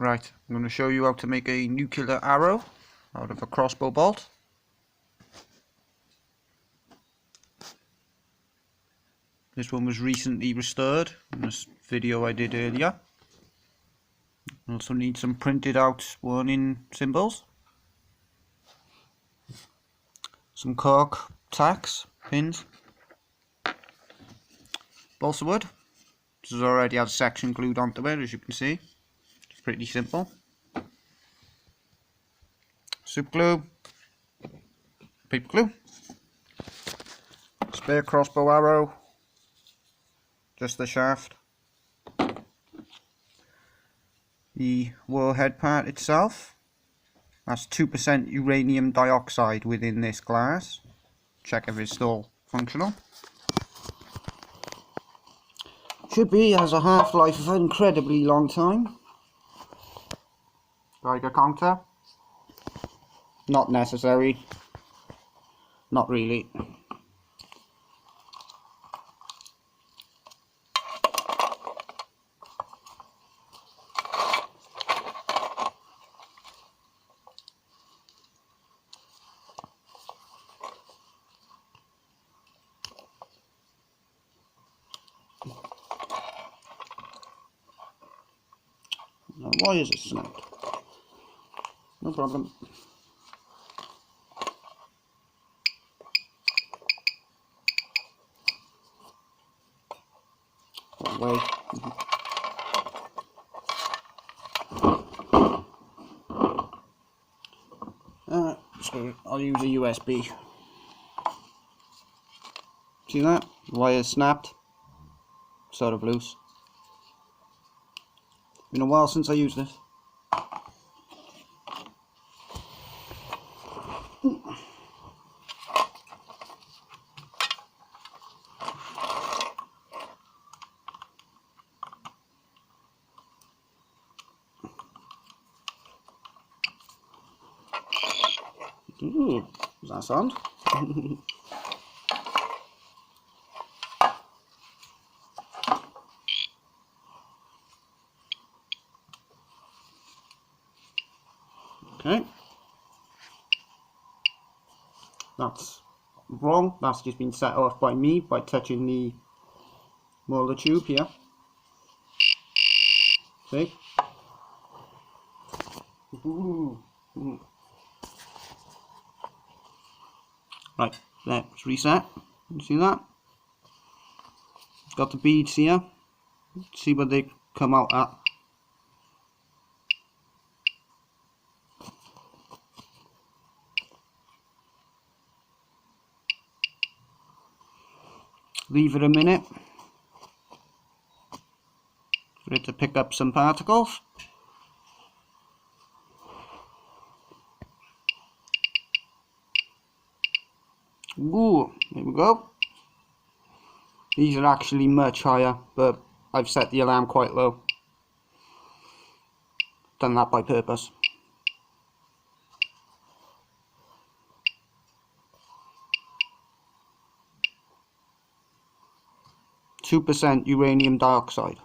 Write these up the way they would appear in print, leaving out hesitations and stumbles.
Right, I'm going to show you how to make a nuclear arrow out of a crossbow bolt. This one was recently restored in this video I did earlier. Also need some printed out warning symbols, some cork tacks, pins, balsa wood. This has already had a section glued onto it, as you can see. It's pretty simple. Super glue, paper glue, spare crossbow arrow, just the shaft, the warhead part itself. That's 2% uranium dioxide within this glass. Check if it's still functional. Should be, has a half-life of an incredibly long time. Geiger counter. Not necessary. Not really. Now, why is it snapped? No problem. That way. So I'll use a USB. See that? Wire snapped. Sort of loose. Been a while since I used this. Ooh, does that sound? Okay. That's wrong. That's just been set off by me by touching the molar tube here. See? Ooh. Ooh. Right, let's reset. You see that? Got the beads here. See where they come out at. Leave it a minute for it to pick up some particles. Ooh, there we go. These are actually much higher, but I've set the alarm quite low. Done that by purpose. %2 uranium dioxide.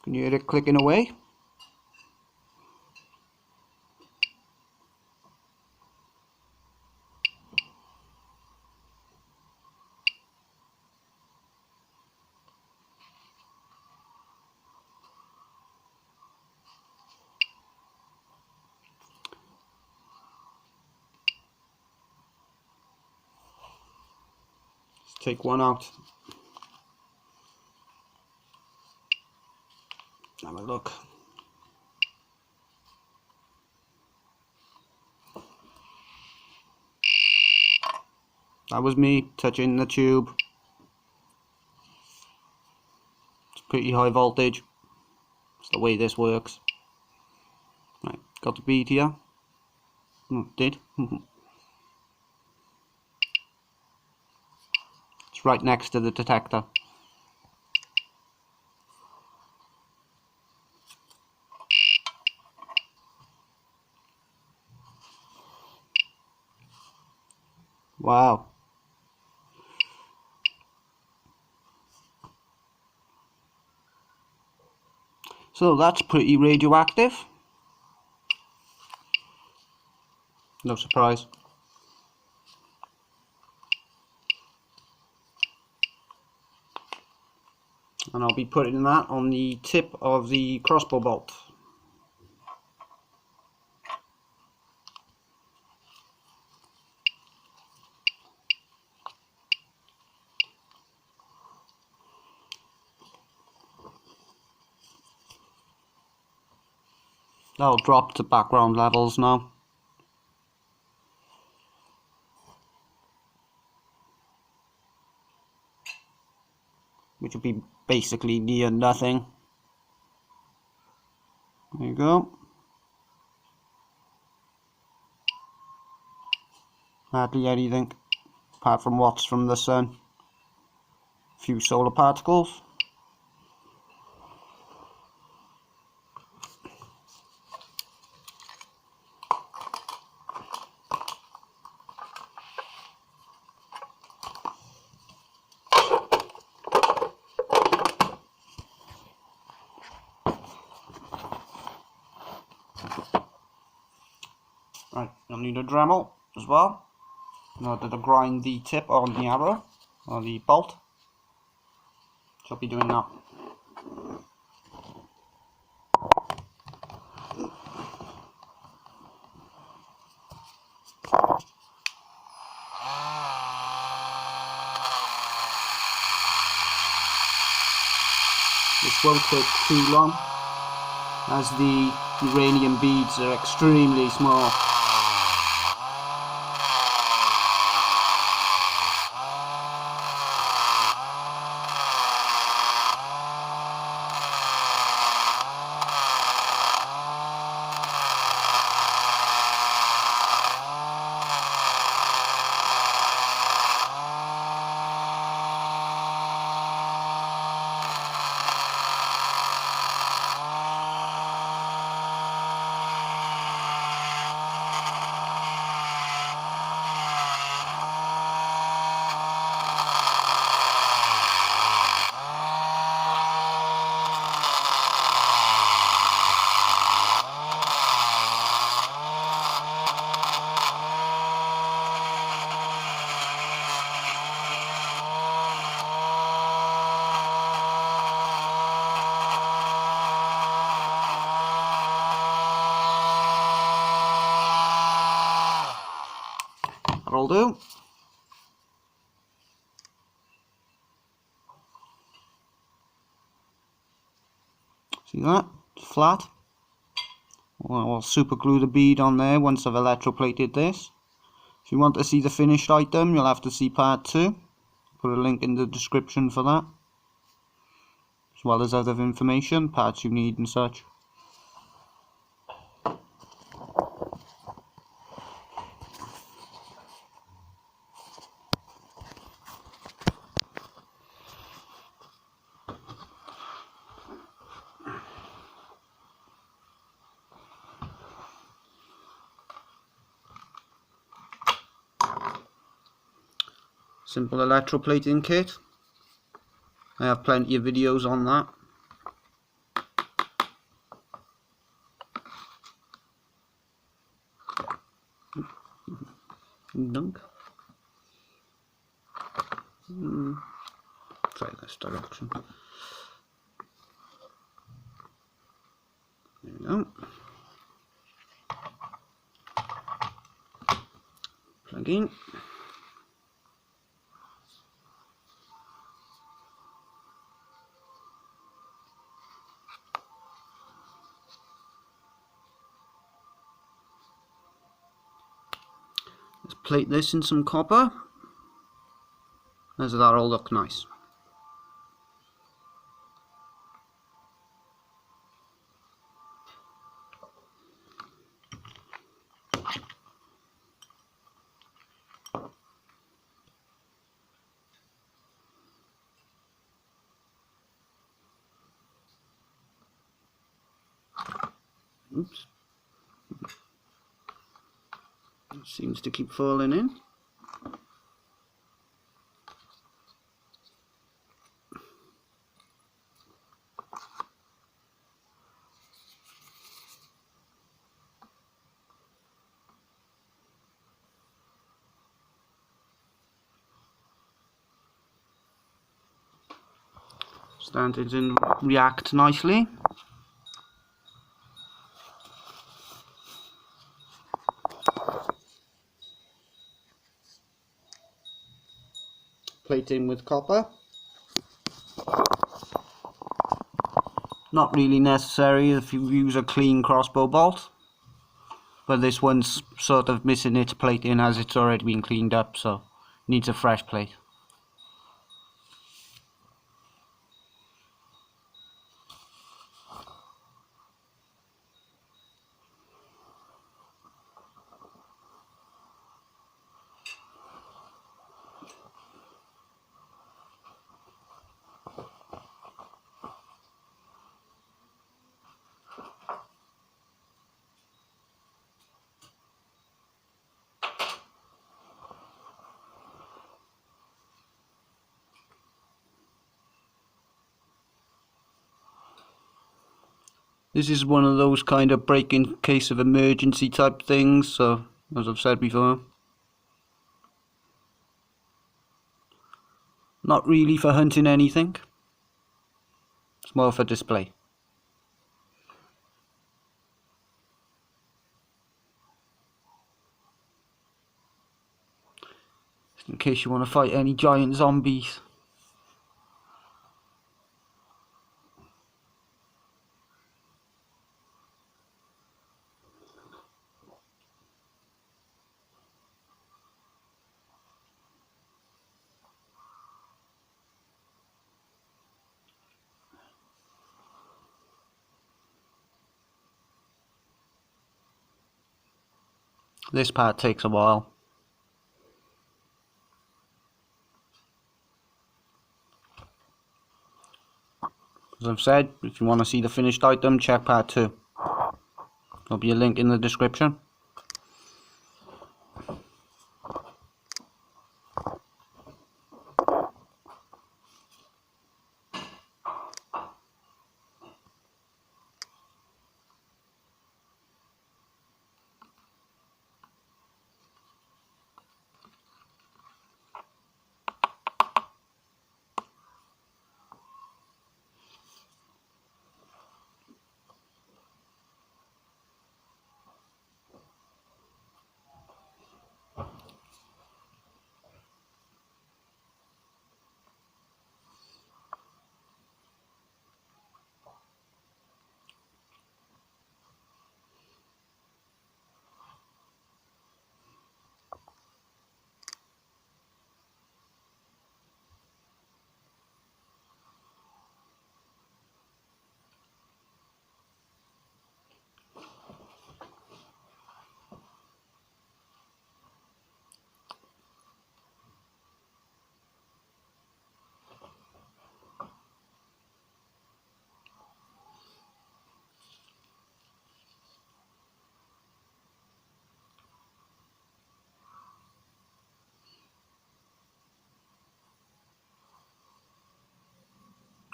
Can you hear it clicking away? Let's take one out. Have a look. That was me touching the tube. It's pretty high voltage. It's the way this works. Right, got the bead here. Oh, did. It's right next to the detector. Wow. So that's pretty radioactive. No surprise. And I'll be putting that on the tip of the crossbow bolt. That'll drop to background levels now. Which will be basically near nothing. There you go. Hardly anything, apart from what's from the sun. A few solar particles. Right, you'll need a Dremel as well in order to grind the tip on the arrow, or the bolt. So I'll be doing that. This won't take too long, as the uranium beads are extremely small. That'll do. See that? It's flat. I'll super glue the bead on there once I've electroplated this. If you want to see the finished item, you'll have to see part 2. Put a link in the description for that, as well as other information, parts you need and such. Simple electroplating kit. I have plenty of videos on that. Dunk. Try this direction. There we go. Plug in. Let's plate this in some copper. Does that all look nice? Oops. It seems to keep falling in. Starting to react nicely. Plating with copper. Not really necessary if you use a clean crossbow bolt, but this one's sort of missing its plating as it's already been cleaned up, so needs a fresh plate. This is one of those kind of break in case of emergency type things, so as I've said before, not really for hunting anything, it's more for display. Just in case you want to fight any giant zombies. This part takes a while. As I've said, if you want to see the finished item, check part 2. There'll be a link in the description.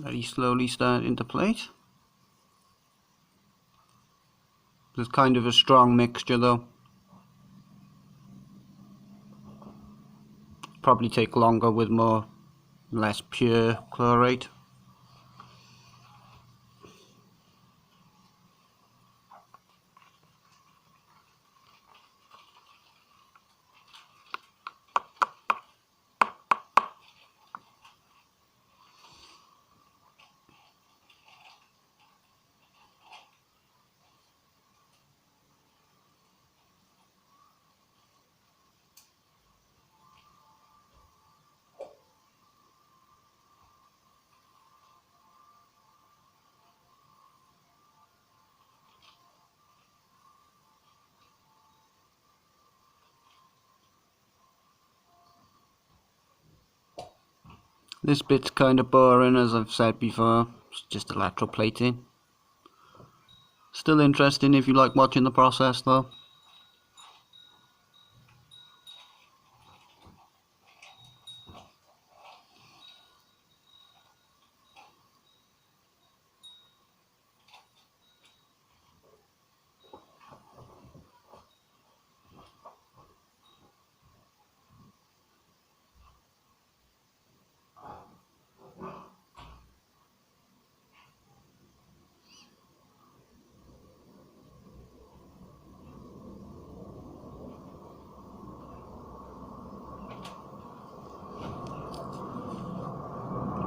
Very slowly starting to plate. There's kind of a strong mixture though. Probably take longer with less pure chlorate. This bit's kind of boring, as I've said before. It's just electroplating. Still interesting if you like watching the process though.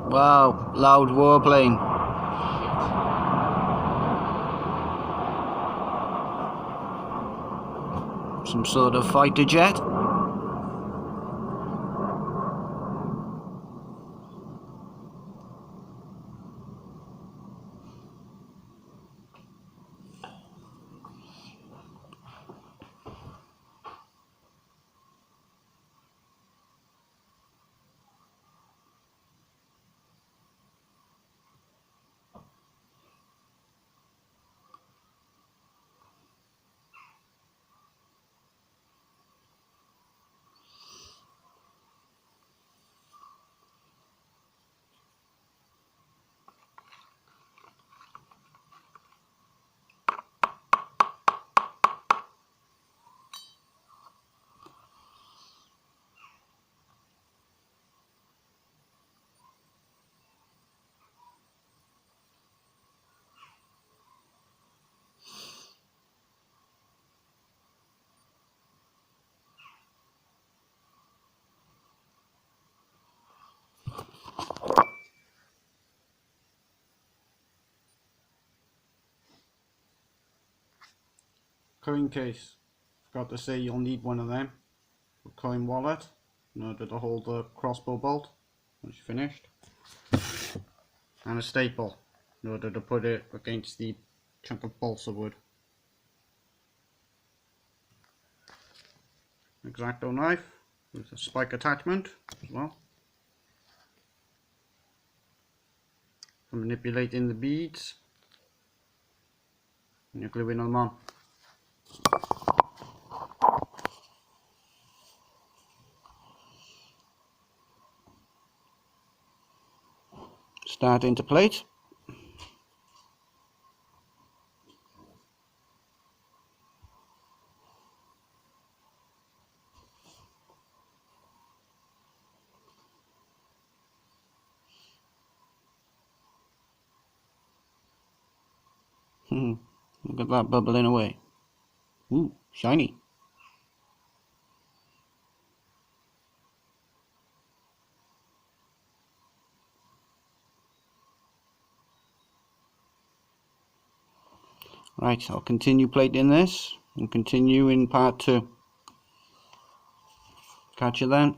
Wow, loud warplane. Some sort of fighter jet. Coin case. Forgot to say you'll need one of them. A coin wallet in order to hold the crossbow bolt once you're finished. And a staple in order to put it against the chunk of balsa wood. X-Acto knife with a spike attachment as well for manipulating the beads and you're gluing them on. Start into plate. Look at that bubbling away. Ooh, shiny. Right, I'll continue plating this and continue in part 2. Catch you then.